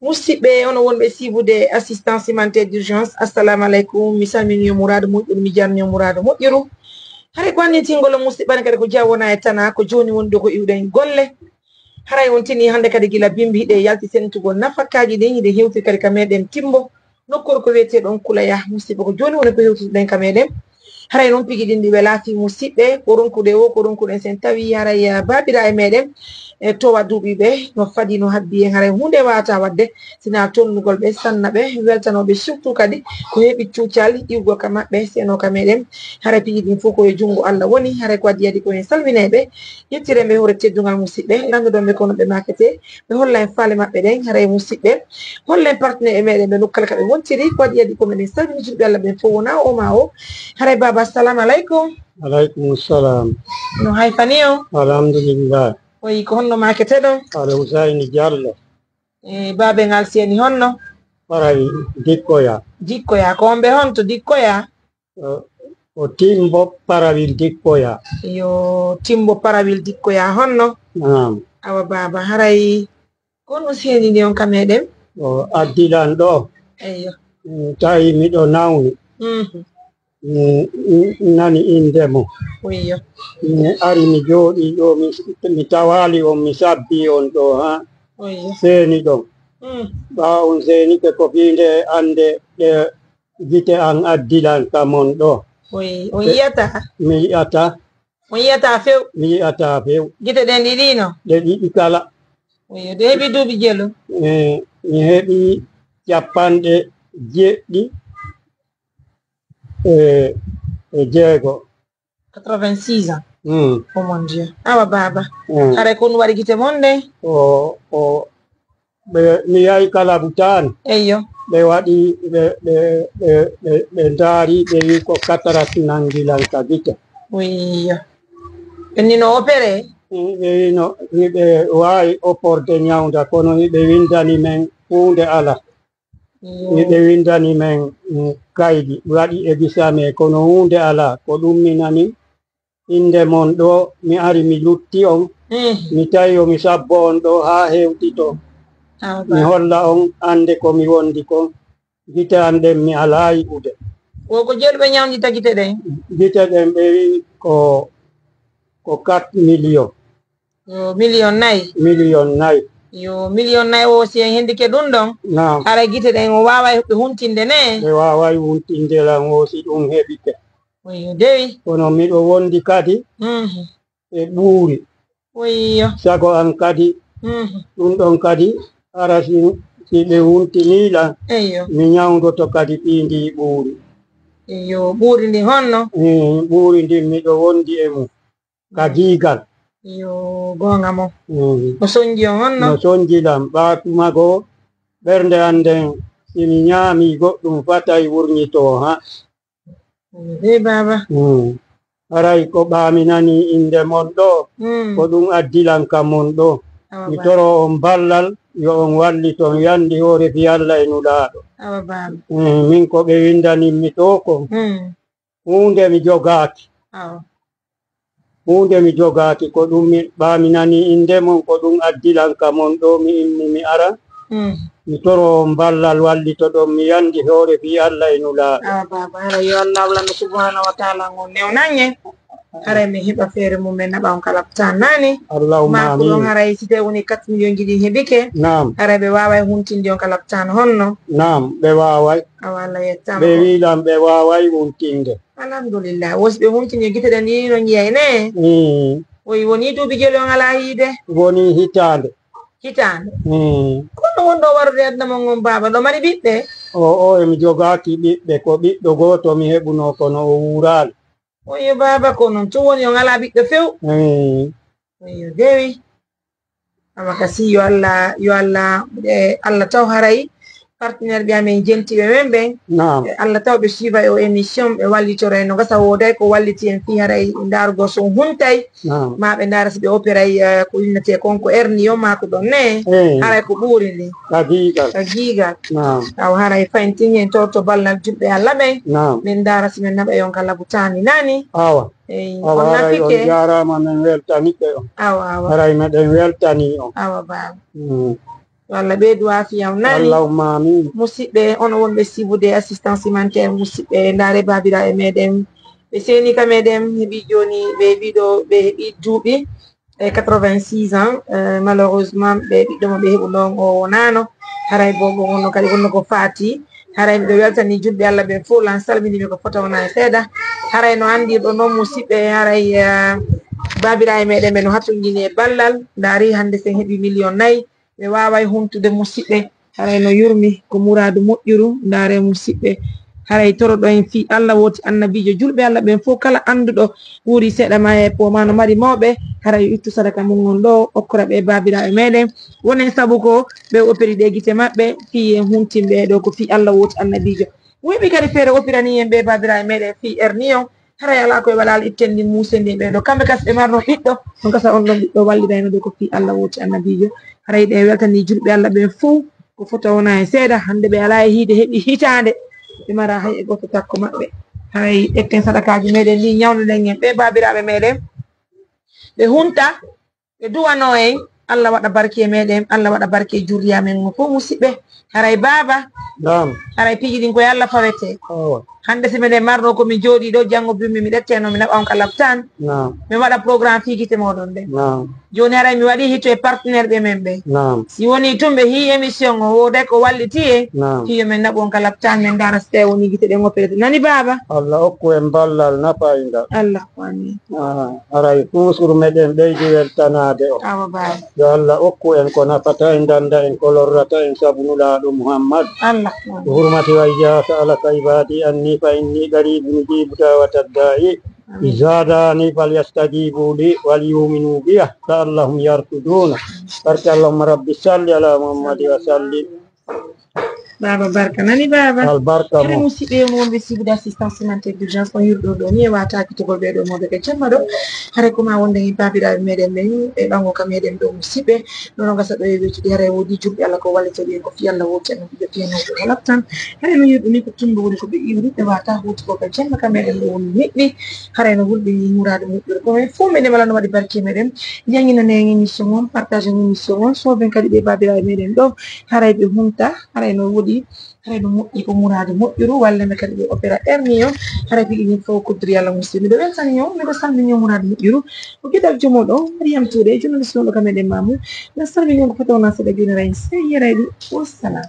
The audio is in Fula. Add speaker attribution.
Speaker 1: musidɓe ono wonɓe sibude assistance humanitaire d'urgence assalamu aleykum mi salmini mourado moƴƴuru mi jarni mourado moƴƴuru haray ko annitingol musidɓane kadi ko jawona e tana ko joni wonde ko iwɗen golle haray on tini hande kadi gila bimbi hiɗe yalti sentugol nafakkaji ɗin hiɗe hewti kadi ka meɗen timbo nokkor ko wiyeteɗon kulaya musidɓe ko joni woni ko hewtuɗen ka meɗen haray noon pigui ɗin ɗi welati musidɓe ko ronkude o ko ronkuɗen sen tawi haray babira e meɗen e towa duuɓi ɓe no faadi no habbi en haray hunde wata wadde sina tonnugol ɓe sanna ɓe weltanoɓe surtout kadi ko heeɓi cuucal iwgol ka maɓɓe seno ka meɗen haray pigui ɗin fof koye junggo Allah woni haray ko addi ko en salmineɓe yettireɓe hoore teddugal musidɓe ganduɗonɓe kono ɓe makete ɓe holla en faale maɓɓe ɗen haray musidɓe hollen partenaire e meɗen ɓe nokkala kaɓe wontiri ko addi ko meɗen salmini julɓe Allah ɓen fof wona o ma o haray baba assalamu aleykum.
Speaker 2: Aleykum salam.
Speaker 1: No hayfani o?
Speaker 2: Alhamdulillah.
Speaker 1: Oyi ko honno makete ɗon?
Speaker 2: Ala Husayni Diallo.
Speaker 1: Babe ngal seni honno?
Speaker 2: Paray Dikkoya.
Speaker 1: Dikkoya ko on ɓe honto Dikkoya?
Speaker 2: O Timbo Parawil Dikkoya.
Speaker 1: Yo Timbo Parawil Dikkoya honno? Awa baba haray kono seni ni on ka meɗen?
Speaker 2: O addilan ɗo.
Speaker 1: Eyyo.
Speaker 2: Tawi miɗo nawni. Nani indemo.
Speaker 1: Oyiyo.
Speaker 2: Mi ari mi jooɗi ɗo mi tawali on mi sabbi on ɗo ha.
Speaker 1: Oyiyo.
Speaker 2: Seni ɗon. Ɓa on senike ko fiinde ande ɗe gite an addilan kamon ɗo.
Speaker 1: Oyi on yiyata?
Speaker 2: Mi yiyata.
Speaker 1: On yiyata few?
Speaker 2: Mi yiyata few.
Speaker 1: Gite ɗen ɗiɗino?
Speaker 2: Ɗe ɗiɗi kala.
Speaker 1: Oyiyo ɗe heɓi duuɓi jelu?
Speaker 2: Mi heɓi capanɗe jeɗɗi jeego.
Speaker 1: 86 ans. Oh mon Dieu. Awa baba. Haray ko waɗi gite mon nde?
Speaker 2: Mi yahi kala butan.
Speaker 1: Eyyo.
Speaker 2: Ɓe waɗi ɓe ndaari ɓe wi ko cataracte nangilan ka gite.
Speaker 1: Oyiyo. Ɓe nino opéré?
Speaker 2: Ɓe wino ɓe wawi oporde ñawda kono ɓe windani men hunde ala. Ɓe windani men kaydi waɗi e bisame kono hunde ala ko ɗumminani inde mon ɗo mi ari mi lutti on mi tawi o mi sabbo on ɗo ha hewtito mi holla on ande ko mi wondi kon gite an ɗen mi ala yiɓude.
Speaker 1: Ko jeeɗuɓe ñawdita gite ɗen? Gite
Speaker 2: ɗen ɓe wi ko 4 million.
Speaker 1: Million 4?
Speaker 2: Million 4.
Speaker 1: Yo million 4 o si en hendike ɗum ɗon?
Speaker 2: Naam.
Speaker 1: Haray gite ɗen o waway ɓe huntinde ne?
Speaker 2: Ɓe waway huntinde lan o si ɗum heɓike.
Speaker 1: Oyo dewi.
Speaker 2: Kono miɗo wondi kadi e ɓuuri.
Speaker 1: Oyo.
Speaker 2: Sago an kadi ɗum ɗon kadi ara si ɓe huntinilan mi ñawdoto kadi ɓindi ɓuuri.
Speaker 1: Yo ɓuuri ndi honno?
Speaker 2: Ɓuuri ndi miɗo wondi e mum ka giigal.
Speaker 1: Yo gonga mo. No sonji on honno?
Speaker 2: No sonjilam ɓatumago ɓernde anden simi ñaami goɗɗum fatay wurnito ha.
Speaker 1: Dey baba.
Speaker 2: Haray ko ɓaaminani inde mon ɗo ko ɗum addilan ka mon ɗo mi toro on ballal yo on walliton yandi hoore fi Allah e nulaaɗo.
Speaker 1: Awa baba.
Speaker 2: Min ko ɓe windaninmi to ko hunde mi jogaaki. Hunde mi jogaaki ko ɗum mi ɓaaminani inde mon ko ɗum addilan ka mon ɗo mi inni mi ara mi toro on ballal wallito ɗon mi yandi hoore fi Allah e nulaaɗo.
Speaker 1: Awa baba haray yo Allah wallano subhanahu wa ta'ala ngon newnange haray mi heɓa feere mumen naɓa on kala tan nani.
Speaker 2: Allahumma amin.
Speaker 1: Mako ɗon haray site woni 4 million jiɗi heɓike.
Speaker 2: Naam.
Speaker 1: Haray ɓe waway huntinde on kala tan honno?
Speaker 2: Naam ɓe waway.
Speaker 1: Awa Allah yettama.
Speaker 2: Ɓe wiilam ɓe waway huntinde.
Speaker 1: Alhamdulillah wosi ɓe huntinde gite ɗen ɗiɗi no jiyay ne? Oyi woni duuɓi jelu on ala yiide?
Speaker 2: Woni hitande.
Speaker 1: Hitande? Kono wonɗo warude addama ngon baba ɗo mari ɓiɓɓe?
Speaker 2: O emi jogaaki ɓiɓɓe ko ɓiɗɗo goto mi heɓuno kono o wuraali.
Speaker 1: Oyo baba ko noon to woni on ala ɓiɓɓe few? Oyo dewi. Awa kasi yo Allah Allah taw haray partenaire ɓe amen jentiɓe men ɓen Allah taw ɓe suiva o émission ɓe wallitoro en no gasa woday ko walliti en fi haray ndarugo so huntay ma ɓe ndara si ɓe opéray ko innete konko hernie ma ko ɗon ne haray ko ɓuuri ndi ka giigal aw haray fayntin en to ballal juɓɓe Allah ɓen min ndara si min naɓa yon kala butani nani
Speaker 2: awa haray on jarama min weltanike on
Speaker 1: awa
Speaker 2: haray meɗen weltani on
Speaker 1: awa baba Allah ɓeydu afiyam nani
Speaker 2: allahumma amin
Speaker 1: musidɓe on wonɓe sibude assistance humanitaire musidɓe ndaare babiraɓe meɗen ɓe seni ka meɗen heeɓi joni ɓe ɓiɗo ɓe heeɓi duuɓi 86 ans malheureusement ɓe ɓiɗɗo mo ɓe heɓu ɗon o wonano haray bo bo wonno kadi wonno ko faati haray miɗo weltani julɓe Allah ɓe fof lan salminimi ko fota wona e seeɗa haray no andirɗo noon musidɓe haray babiraɓe meɗen ɓe no hattodini e ballal ndaari hande sen heeɓi 4 million ɓe waway humtude musidɓe haray no yurmi ko muradu moƴƴuru ndaare musidɓe haray toroɗo en fi Allah woti annabijo julɓe Allah ɓen fof kala anduɗo wuuri seeɗa ma e poma no mari mawɓe haray yo ittu sadaka mum on ɗo okkora ɓe babiraɓe meɗen wonen saabu ko ɓe opiri ɗe guite maɓɓe fi en humtimɓe ɗo ko fi Allah woti annabijo woyɓe kadi feere opirani en ɓe babiraɓe meɗen fi erni on haray ala koye waɗal ittendi musendi ɓeɗo kamɓe kas ɓe marno ɓiɗɗo on gasa on ɗon ɓiɗɗo wallidayno ɗo ko fi Allah woti annabijo haray ɗe weltani julɓe Allah ɓen fof ko fota wona e seeɗa hande ɓe ala e hiide heeɓi hitande ɓe mara hay e goto takko maɓɓe haray ƴetten sadakaji meɗen ni ñawnoɗen en ɓe babiraɓe meɗen ɓe hunta ɓe duwano en Allah waɗa barke e meɗen Allah waɗa barke e juriya men mo fof musidɓe haray baba haray piiji ɗin koye Allah fawete hande si meɗen marno komi jooɗi ɗo janggo bimmi mi ɗetteno mi naɓa on ka laptan mi waɗa programme figite moɗon ɓe joni haray mi waɗi hito e partenaire ɓe men ɓe si woni tun ɓe hi émission o woday ko walliti e hiyo men naɓon ka laptan men dara so tawi woni guite ɗen opérete nani baba
Speaker 2: Allah hokku en ballal nafayda
Speaker 1: Allah amin
Speaker 2: haray toujours meɗen ɓeydi weltanade o
Speaker 1: awa baba
Speaker 2: yo Allah hokku en ko nafata en danda en ko lorrata en sabu nulaɗo Muhammad
Speaker 1: Allah
Speaker 2: hurmati wa ijasa ala ka ibadi anni fa inni qaribun ujibu da'wata da'i إذا دعاني فليستجيبوا لي وليؤمنوا بي لعلهم يرشدون بارك اللهم رب صل على محمد وسلم
Speaker 1: baba barka nani baba
Speaker 2: albarka
Speaker 1: kadi musidɓe on wonɓe sibude assistance humanitaire d'urgence on yurɗo ɗo ni e wataki togol ɓeɗo moɓe ɓe jamma ɗo haray koma wonde hen babiraɓe meɗen ɓen e ɓango ka meɗen ɗo musidɓe nono gasa ɗo e wetude haray woodi julɓe Allah ko wallita ɗen ko fi Allah woti annabijo fiyanoɓe o laptan haray no yurɗo ni ko tumba woni ko ɓe iwri ɓe wata huti ko ka jamma ka meɗen ɗo woni neɗɗi haray no hulɓini murade moƴƴude komin fof meɗen wala no waɗi barke meɗen jangguinane en émission on partage en émission on soben kadi ɓe babiraɓe meɗen ɗo haray ɓe humta haray no woɗi haray no moƴƴi ko murade moƴƴuru walla ɓe kadi ɓe opéra hernie o haray piɗi ɗin fof koddori Allah musidɓe miɗo weltani on miɗo salmini on murade moƴƴuru ko gueɗal jomoɗo Mariame Touré journaliste on ɗo ka meɗen Mamou mi salmini on ko fota wona seeɗa joni ray sey yeray ɗum wassalam